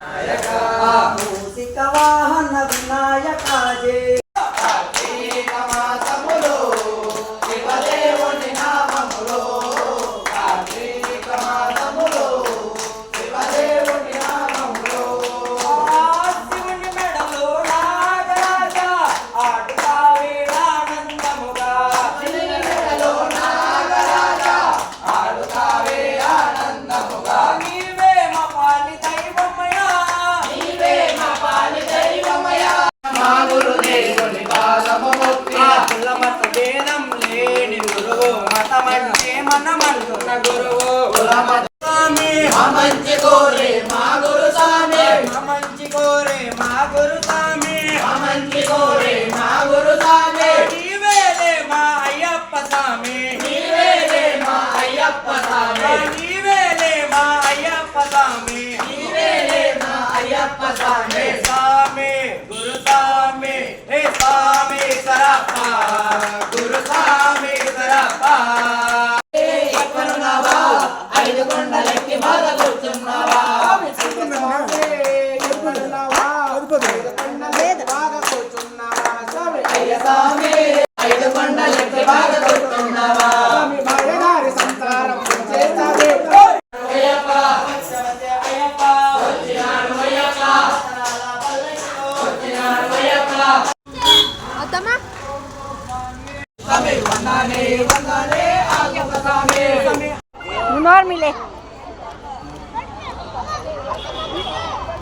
మూసిక వాహన వినాయక జయ మంచి కోరే మా గురు స్వామి మంచి కోరే మా గురు స్వామి మంచి కోరే మా గురు స్వామి నీవేలే మా అయ్యప్ప స్వామి నీవేలే మా అయ్యప్ప స్వామి నీవేలే మా అయ్యప్ప స్వామి నీవేలే మా అయ్యప్ప స్వామి స్వామి గురు స్వామి హే స్వామి సరప్ప గురు స్వామి సరప్ప ఎక్కడున్నావా 5 కొండలెక్కి బాగా కూర్చున్నావా అయ్య స్వామి 5 కొండలెక్కి బాగా కూర్చున్నావా సంసారం చేస్తావే అయ్యప్ప అయ్యప్ప వచ్చినాడు అయ్యప్ప వచ్చినాడు అయ్యప్ప అత్తమ్మా స్వామి వందనే వందనే అయ్యప్ప స్వామి నువ్వు నోర్మిలే